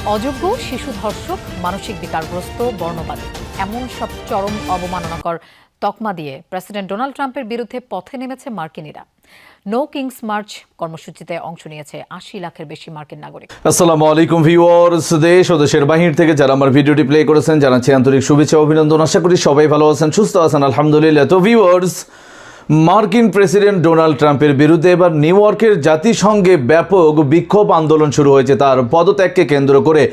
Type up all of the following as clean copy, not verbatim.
অযোগ্য, শিশু ধর্ষক, মানসিক বিকারগ্রস্ত, বর্ণবাদী এমন সব চরম অবমাননাকর তকমা দিয়ে প্রেসিডেন্ট ডোনাল্ড ট্রাম্পের বিরুদ্ধে পথে নেমেছে মার্কিনীরা। নো কিংস মার্চ কর্মসূচিতে অংশ নিয়েছে ৮০ লাখের বেশি মার্কিন নাগরিক। আসসালামু আলাইকুম ভিউয়ার্স, দেশ ও দেশের বাহির থেকে যারা আমার ভিডিওটি প্লে করেছেন জানাচ্ছি আন্তরিক শুভেচ্ছা অভিনন্দন। আশা করি সবাই ভালো আছেন, সুস্থ আছেন, আলহামদুলিল্লাহ। তো ভিউয়ার্স, মার্কিন প্রেসিডেন্ট ডোনাল্ড ট্রাম্পের বিরুদ্ধে এবার নিউ ইয়র্কের জাতিসংঘে ব্যাপক বিক্ষোভ আন্দোলন শুরু হয়েছে তার পদত্যাগকে কেন্দ্র করে।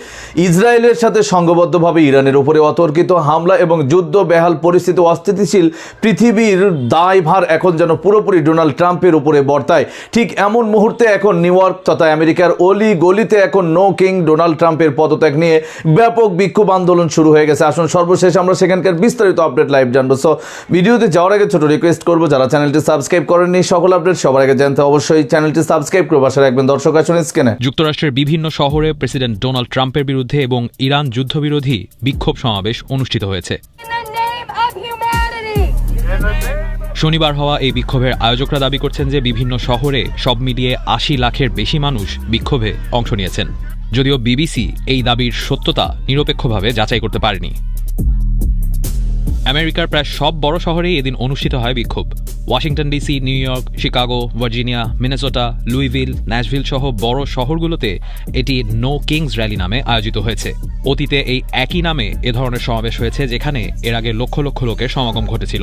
ইসরায়েলের সাথে সংঘবদ্ধভাবে ইরানের উপরে অতর্কিত হামলা এবং যুদ্ধ বেহাল পরিস্থিতি, অস্থিতিশীল পৃথিবীর দায়ভার এখন যেন পুরোপুরি ডোনাল্ড ট্রাম্পের উপরে বর্তায়। ঠিক এমন মুহূর্তে এখন নিউ ইয়র্ক তথা আমেরিকার অলি গলিতে এখন নো কিং ডোনাল্ড ট্রাম্পের পদত্যাগ নিয়ে ব্যাপক বিক্ষোভ আন্দোলন শুরু হয়ে গেছে। আসুন সর্বশেষ আমরা সেখানকার বিস্তারিত আপডেট লাইভ জানবো। সো ভিডিওতে যাওয়ার আগে ছোট রিকোয়েস্ট করবো, যারা চ্যানেলটি সাবস্ক্রাইব করেননি সকল আপডেট সবার আগে জানতে অবশ্যই চ্যানেলটি সাবস্ক্রাইব করে পাশে রাখবেন। দর্শক আসুন স্ক্রিনে। যুক্তরাষ্ট্রের বিভিন্ন শহরে প্রেসিডেন্ট ডোনাল্ড ট্রাম্পের বিরুদ্ধে এবং ইরান যুদ্ধবিরোধী বিক্ষোভ সমাবেশ অনুষ্ঠিত হয়েছে। শনিবার হওয়া এই বিক্ষোভের আয়োজকরা দাবি করছেন যে বিভিন্ন শহরে সব মিলিয়ে ৮০ লাখের বেশি মানুষ বিক্ষোভে অংশ নিয়েছেন, যদিও বিবিসি এই দাবির সত্যতা নিরপেক্ষভাবে যাচাই করতে পারেনি। আমেরিকার প্রায় সব বড় শহরেই এদিন অনুষ্ঠিত হয় বিক্ষোভ। Washington DC, New York, Chicago, Virginia, Minnesota, লুইভিল, ন্যাশভিল সহ বড় শহরগুলোতে এটি নো কিংস র্যালি নামে আয়োজিত হয়েছে। অতীতে এই একই নামে এ ধরনের সমাবেশ হয়েছে, যেখানে এর আগে লক্ষ লক্ষ লোকের সমাগম ঘটেছিল।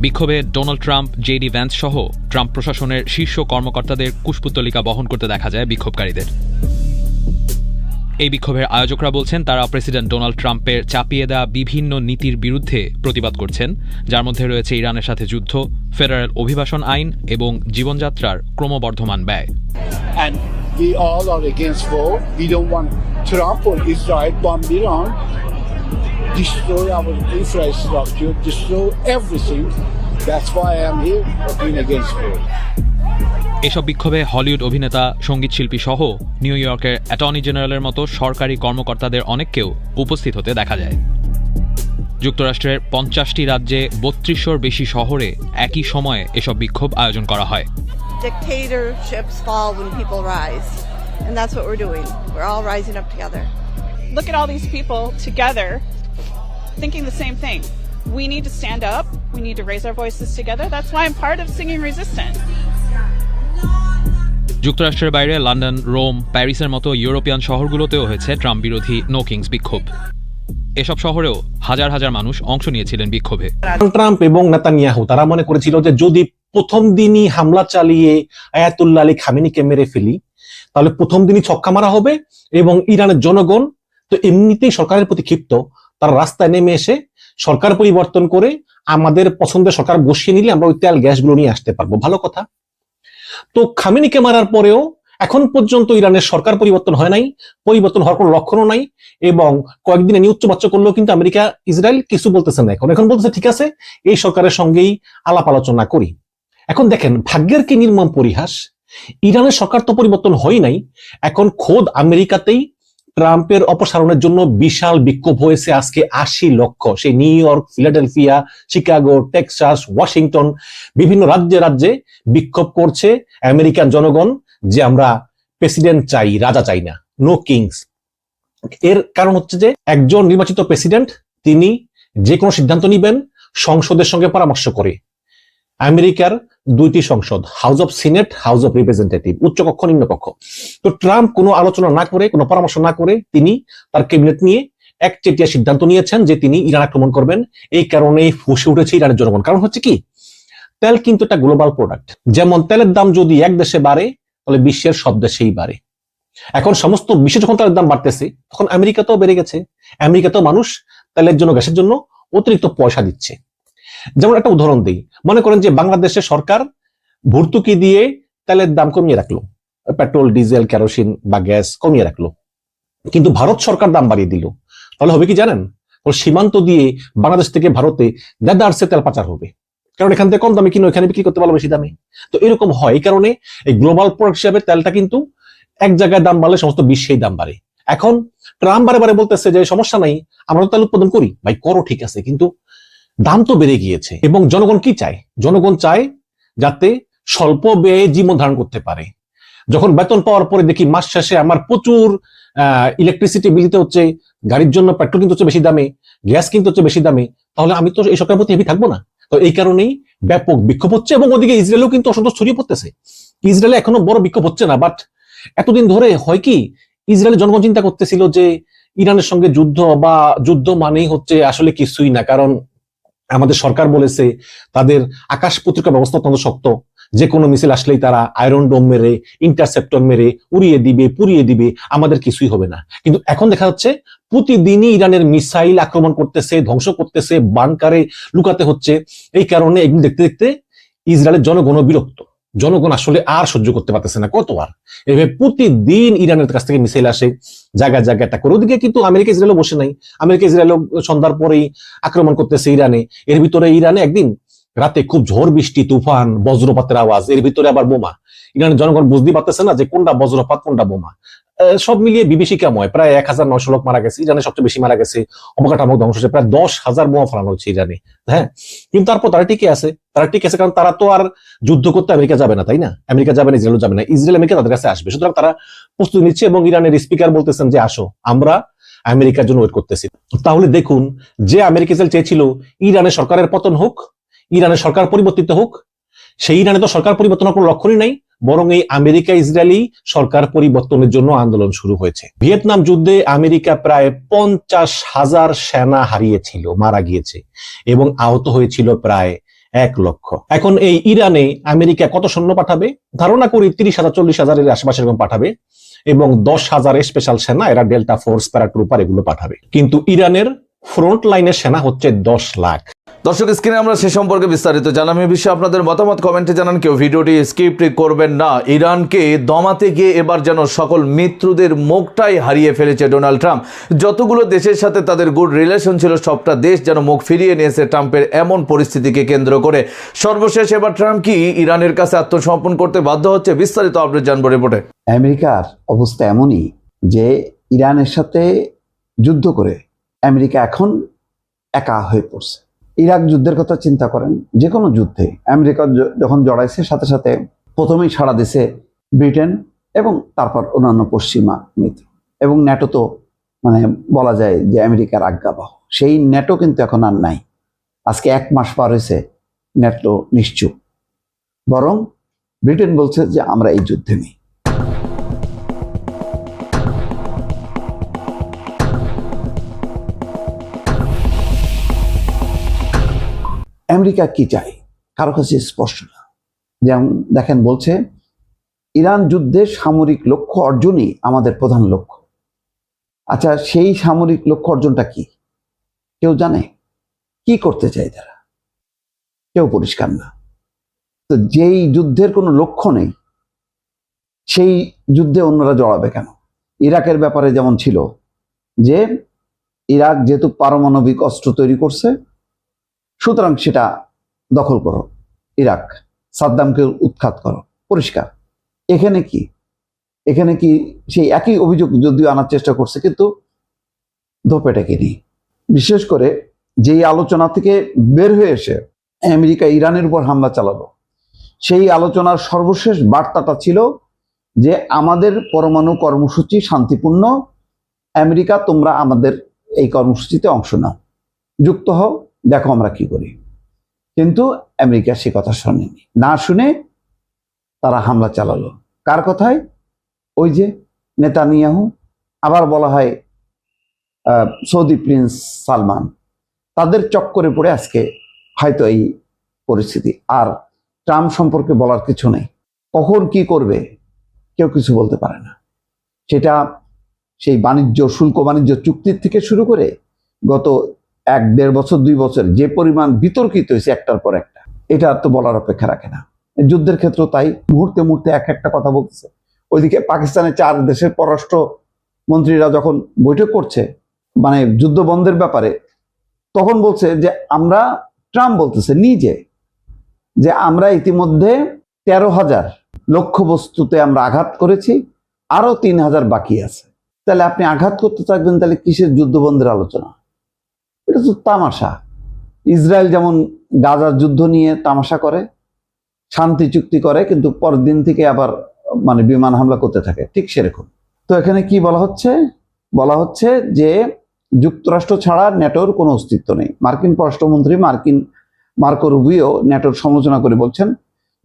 বিক্ষোভে ডোনাল্ড ট্রাম্প, জেডি ভ্যান্স সহ ট্রাম্প প্রশাসনের শীর্ষ কর্মকর্তাদের কুশপুত্তলিকা বহন করতে দেখা যায় বিক্ষোভকারীদের। এই বিক্ষোভের আয়োজকরা বলছেন তারা প্রেসিডেন্ট ডোনাল্ড ট্রাম্পের চাপিয়ে দেওয়া বিভিন্ন নীতির বিরুদ্ধে প্রতিবাদ করছেন, যার মধ্যে রয়েছে ইরানের সাথে যুদ্ধ, ফেডারেল অভিবাসন আইন এবং জীবনযাত্রার ক্রমবর্ধমান ব্যয়। And we all are against war. We don't want Trump or Israel bomb Iran, destroy our infrastructure, destroy everything. That's why I am here, being against war. এসব বিক্ষোভে হলিউড অভিনেতা, সঙ্গীতশিল্পী সহ নিউ ইয়র্কের অ্যাটর্নি জেনারেলের মতো সরকারি কর্মকর্তাদের অনেককেও উপস্থিত হতে দেখা যায়। যুক্তরাষ্ট্রের ৫০টি রাজ্যে ৩২০০-র বেশি শহরে একই সময়ে এসব বিক্ষোভ আয়োজন করা হয়। Dictatorships fall when people rise, and that's what we're doing. We're all rising up together. Look at all these people together thinking the same thing. We need to stand up. We need to raise our voices together. That's why I'm part of Singing Resistance. যুক্তরাষ্ট্রের বাইরে London, Rome, প্যারিসের মতো European শহরগুলোতেও হয়েছে Trump বিরোধী no Kings বিক্ষোভ। এসব শহরেও হাজার হাজার মানুষ অংশ নিয়েছিলেন বিক্ষোভে। ট্রাম্প এবং নেতানিয়াহু তারা মনে করেছিল যে যদি প্রথম দিনই হামলা চালিয়ে আয়াতুল্লাহ আলী খামেনিকে মেরে ফেলি, তাহলে প্রথম দিনই ছক্কা মারা হবে এবং ইরানের জনগণ তো এমনিতেই সরকারের প্রতি ক্ষিপ্ত, তারা রাস্তায় নেমে এসে সরকার পরিবর্তন করে আমাদের পছন্দের সরকার বসিয়ে নিলে আমরা ওই তেল গ্যাসগুলো নিয়ে আসতে পারবো। ভালো কথা। তো খামেনিকে মারার পরেও এখন পর্যন্ত ইরানের সরকার পরিবর্তন হয় নাই, পরিবর্তন হওয়ার কোনো লক্ষণও নাই এবং কয়েকদিনে নিয়ে উচ্চবাচ্য করলেও কিন্তু আমেরিকা, ইসরায়েল কিছু বলতেছে না। এখন বলতেছে ঠিক আছে, এই সরকারের সঙ্গেই আলাপ আলোচনা করি। এখন দেখেন ভাগ্যের কি নির্মম পরিহাস, ইরানের সরকার তো পরিবর্তন হয় নাই, এখন খোদ আমেরিকাতেই ট্রাম্পের অপসারণের জন্য বিশাল বিক্ষোভ হয়েছে আজকে ৮০ লক্ষ। সেই new York, Philadelphia, Chicago, Texas, Washington, বিভিন্ন রাজ্যে রাজ্যে বিক্ষোভ করছে আমেরিকান জনগণ যে আমরা প্রেসিডেন্ট চাই, রাজা চাই না, নো কিংস। এর কারণ হচ্ছে যে একজন নির্বাচিত প্রেসিডেন্ট তিনি যে কোনো সিদ্ধান্ত নিবেন সংসদের সঙ্গে পরামর্শ করে। আমেরিকার ২টি সংসদ, House of Senate, House of Representative, উচ্চকক্ষ, নিম্নকক্ষ। তো ট্রাম্প কোনো আলোচনা না করে, কোনো পরামর্শ না করে তিনি তার ক্যাবিনেট নিয়ে একচেটিয়া সিদ্ধান্ত নিয়েছেন যে তিনি ইরান আক্রমণ করবেন। এই কারণেই ফুঁসে উঠেছে ইরানের জনগণ। কারণ হচ্ছে কি, তেল কিন্তু একটা গ্লোবাল প্রোডাক্ট। যেমন তেলের দাম যদি এক দেশে বাড়ে তাহলে বিশ্বের সব দেশেই বাড়ে। এখন সমস্ত বিশ্বে যখন তেলের দাম বাড়তেছে তখন আমেরিকাতেও বেড়ে গেছে। আমেরিকাতেও মানুষ তেলের জন্য, গ্যাসের জন্য অতিরিক্ত পয়সা দিচ্ছে। যেমন একটা উদাহরণ দিই, মনে করেন যে বাংলাদেশের সরকার ভর্তুকি দিয়ে তেলের দাম কমিয়ে রাখলো, পেট্রোল, ডিজেল, কেরোসিন বা গ্যাস কমিয়ে রাখলো, কিন্তু ভারত সরকার দাম বাড়িয়ে দিল। তাহলে হবে কি জানেন, সীমান্ত দিয়ে বাংলাদেশ থেকে ভারতে দেদারসে তেল পাচার হবে, কারণ এখান থেকে কম দামে কিনো, এখানে বিক্রি করতে পারলো বেশি দামে। তো এরকম হয়। এই কারণে এই গ্লোবাল প্রোডাক্ট হিসাবে তেলটা কিন্তু এক জায়গায় দাম বাড়লে সমস্ত বিশ্বেই দাম বাড়ে। এখন ট্রাম্প বারে বারে বলতেছে যে সমস্যা নাই, আমরা তো তেল উৎপাদন করি। ভাই করো, ঠিক আছে, কিন্তু দাম তো বেড়ে গিয়েছে। এবং জনগণ কি চায়? জনগণ চায় যাতে স্বল্প ব্যয়ে জীবন ধারণ করতে পারে। যখন বেতন পাওয়ার পরে দেখি মাস শেষে আমার প্রচুর ইলেকট্রিসিটি বিল দিতে হচ্ছে, গাড়ির জন্য পেট্রোল কিনতে হচ্ছে বেশি দামে, গ্যাস কিনতে হচ্ছে বেশি দামে, তাহলে আমি তো এই সরকারের প্রতি হেভি থাকবো না। তো এই কারণেই ব্যাপক বিক্ষোভ হচ্ছে, এবং ওদিকে ইসরায়েলেও কিন্তু অসন্তোষ ছড়িয়ে পড়তেছে। ইসরায়েলে এখনো বড় বিক্ষোভ হচ্ছে না, বাট এতদিন ধরে হয় কি, ইসরায়েলের জনগণ চিন্তা করতেছিল যে ইরানের সঙ্গে যুদ্ধ মানেই হচ্ছে আসলে কিছুই না, কারণ আমাদের সরকার বলেছে তাদের আকাশ প্রতিরক্ষা ব্যবস্থা অত্যন্ত শক্ত, যে কোনো মিসাইল আসলেই তারা আয়রন ডোম মেরে, ইন্টারসেপ্টর মেরে উড়িয়ে দিবে, পুড়িয়ে দিবে, আমাদের কিছুই হবে না। কিন্তু এখন দেখা যাচ্ছে প্রতিদিনই ইরানের মিসাইল আক্রমণ করতেছে, ধ্বংস করতেছে, বাংকারে লুকাতে হচ্ছে। এই কারণে এগুলো দেখতে দেখতে ইসরায়েলের জনগণ বিরক্ত, জনগণ আসলে আর সহ্য করতে পারতেছে না, কত আর এভাবে প্রতিদিন ইরানের কাছ থেকে মিসাইল আসে, জায়গায় জায়গায় অ্যাটাক করে। ওদিকে কিন্তু আমেরিকা ইসরায়েলও বসে নাই, আমেরিকা ইসরায়েলও সন্ধ্যার পরেই আক্রমণ করতেছে ইরানে। এর ভিতরে ইরানে একদিন রাতে খুব ঝড় বৃষ্টি, তুফান, বজ্রপাতের আওয়াজ, এর ভিতরে আবার বোমা। ইরানের জনগণ বুঝতে পারতেছে না যে কোনটা বজ্রপাত কোনটা বোমা। সব মিলিয়ে বিভীষিকাময়, প্রায় 1900 লোক মারা গেছে, ইরানে সবচেয়ে বেশি মারা গেছে, অবকাঠামো ধ্বংস হচ্ছে, প্রায় 10,000 বোমা ফেলানো হচ্ছে ইরানে। হ্যাঁ, কিন্তু তারপর তারা টিকে আছে, কারণ তারা তো আর যুদ্ধ করতে আমেরিকা যাবে না, তাই না? আমেরিকা যাবে না, ইসরায়েলও যাবে না, ইসরায়েল আমেরিকা তাদের কাছে আসবে। সুতরাং তারা প্রস্তুতি নিচ্ছে, এবং ইরানের স্পিকার বলতেছেন যে আসো, আমরা আমেরিকার জন্য ওয়েট করতেছি। তাহলে দেখুন, যে আমেরিকা ইসরায়েল চেয়েছিল ইরানের সরকারের পতন হোক, ইরানের সরকার পরিবর্তিত হোক, সেই ইরানে তো সরকার পরিবর্তনের কোনো লক্ষণই নাই, বরং এই আমেরিকা ইসরায়েলি সরকার পরিবর্তনের জন্য আন্দোলন শুরু হয়েছে। ভিয়েতনাম যুদ্ধে আমেরিকা প্রায় 50,000 সেনা হারিয়েছিল, মারা গিয়েছে, এবং আহত হয়েছিল প্রায় 1 লক্ষ। এখন এই ইরানে আমেরিকা কত সৈন্য পাঠাবে? ধারণা করি 30,000 40,000 এর আশেপাশে এরকম পাঠাবে, এবং 10,000 স্পেশাল সেনা, এরা ডেল্টা ফোর্স, প্যারাট্রুপার এগুলো পাঠাবে। কিন্তু ইরানের ফ্রন্ট লাইনের সেনা হচ্ছে 10 লাখ। দর্শক, স্ক্রিনে আমরা সে সম্পর্কে বিস্তারিত জানলাম। এই বিষয়ে আপনাদের মতামত কমেন্টে জানান, কেউ ভিডিওটি স্কিপ করবেন না। ইরানকে দমাতে গিয়ে এবার যেন সকল মিত্রদের মুখটাই হারিয়ে ফেলেছে ডোনাল্ড ট্রাম্প। যতগুলো দেশের সাথে তাদের গুড রিলেশন ছিল, সবটা দেশ যেন মুখ ফিরিয়ে নিয়েছে ট্রাম্পের এমন পরিস্থিতিকে কেন্দ্র করে। সর্বশেষ এবার ট্রাম্প কি ইরানের কাছে আত্মসমর্পণ করতে বাধ্য হচ্ছে? বিস্তারিত আপডেট জানবো রিপোর্টে। আমেরিকার অবস্থা এমনই যে ইরানের সাথে যুদ্ধ করে আমেরিকা এখন একা হয়ে পড়ছে। ইরাক যুদ্ধের কথা চিন্তা করেন, যে কোনো যুদ্ধে আমেরিকা যখন জড়াইছে, সাথে সাথে প্রথমেই সাড়া দিছে ব্রিটেন এবং তারপর অন্যান্য পশ্চিমা মিত্র, এবং ন্যাটো তো মানে বলা যায় যে আমেরিকার আজ্ঞাবহ। সেই ন্যাটো কিন্তু এখন আর নাই। আজকে 1 মাস পার হয়েছে, ন্যাটো নিশ্চুপ, বরং ব্রিটেন বলছে যে আমরা এই যুদ্ধে নেই। আমেরিকা কি চায় কারো কাছে স্পষ্ট না। যেমন দেখেন, বলছে ইরান যুদ্ধের সামরিক লক্ষ্য অর্জনই আমাদের প্রধান লক্ষ্য। আচ্ছা, সেই সামরিক লক্ষ্য অর্জনটা কি কেউ জানে? কি করতে চায় তারা? কেউ পরিষ্কার না। তো যেই যুদ্ধের কোনো লক্ষ্য নেই, সেই যুদ্ধে অন্যরা জড়াবে কেন? ইরাকের ব্যাপারে যেমন ছিল যে ইরাক যেহেতু পারমাণবিক অস্ত্র তৈরি করছে, সুতরাং সেটা দখল করো, ইরাক সাদ্দামকে উৎখাত করো, পরিষ্কার। এখানে কি সেই একই অভিযোগ যদিও আনার চেষ্টা করছে, কিন্তু ধোপেটাকে নেই। বিশেষ করে যেই আলোচনা থেকে বের হয়ে এসে আমেরিকা ইরানের উপর হামলা চালালো, সেই আলোচনার সর্বশেষ বার্তাটা ছিল যে আমাদের পরমাণু কর্মসূচি শান্তিপূর্ণ, আমেরিকা তোমরা আমাদের এই কর্মসূচিতে অংশ নাও, যুক্ত হও, দেখো আমরা কি করি। কিন্তু আমেরিকা সে কথা শোনেনি, না শুনে তারা হামলা চালালো। কার কথায়? ওই যে নেতানিয়াহু, আবার বলা হয় সৌদি প্রিন্স সালমান, তাদের চক্করে পড়ে আজকে হয়তো এই পরিস্থিতি। আর ট্রাম্প সম্পর্কে বলার কিছু নেই, কখন কি করবে কেউ কিছু বলতে পারে না। সেটা সেই শুল্ক বাণিজ্য চুক্তির থেকে শুরু করে গত 1-1.5 বছর 2 বছর যে পরিমাণ বিতর্কিত হয়েছে একটার পর একটা, এটা তো বলার অপেক্ষা রাখে না। যুদ্ধের ক্ষেত্রে তাই মুহূর্তে মুহূর্তে একটা কথা বলতেছে। ওইদিকে পাকিস্তানের 4 দেশের পররাষ্ট্র মন্ত্রীরা যখন বৈঠক করছে মানে যুদ্ধ বন্ধের ব্যাপারে, তখন বলছে যে ট্রাম্প বলতেছে নিজে যে আমরা ইতিমধ্যে 13,000 লক্ষ্যবস্তুতে আমরা আঘাত করেছি, আরো 3,000 বাকি আছে। তাহলে আপনি আঘাত করতে থাকবেন, তাহলে কিসের যুদ্ধ বন্ধের আলোচনা? এটা তো তামাশা। ইসরায়েল যেমন গাজার যুদ্ধ নিয়ে তামাশা করে, শান্তি চুক্তি করে, কিন্তু পরের দিন থেকে আবার মানে বিমান হামলা করতে থাকে, ঠিক সেরকম। তো এখানে কি বলা হচ্ছে যে যুক্তরাষ্ট্র ছাড়া ন্যাটোর কোনো অস্তিত্ব নেই। মার্কিন পররাষ্ট্রমন্ত্রী মার্কো রুবিও ন্যাটোর সমালোচনা করে বলছেন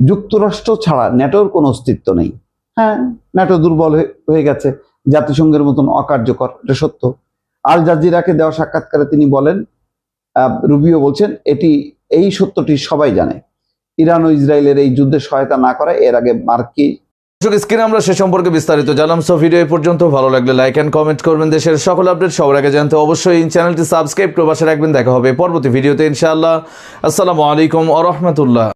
যুক্তরাষ্ট্র ছাড়া ন্যাটোর কোনো অস্তিত্ব নেই। হ্যাঁ, ন্যাটো দুর্বল হয়ে গেছে, জাতিসংঘের মতন অকার্যকর, এটা সত্য। আল জাজিরাকে দেওয়া সাক্ষাৎকারে তিনি বলেন, রুবিও বলছেন এই সত্যটি সবাই জানে, ইরান ও ইসরায়েলের এই যুদ্ধে সহায়তা না করা এর আগে মার্কিন। স্ক্রিনে আমরা সে সম্পর্কে বিস্তারিত জানলাম। সো ভিডিও এই পর্যন্ত, ভালো লাগলে লাইক এন্ড কমেন্ট করবেন। দেশের সকল আপডেট সবার আগে জানতে অবশ্যই এই চ্যানেলটি সাবস্ক্রাইব করে পাশে রাখবেন। দেখা হবে পরবর্তী ভিডিওতে ইনশাআল্লাহ। আসসালামু আলাইকুম ওয়া রাহমাতুল্লাহ।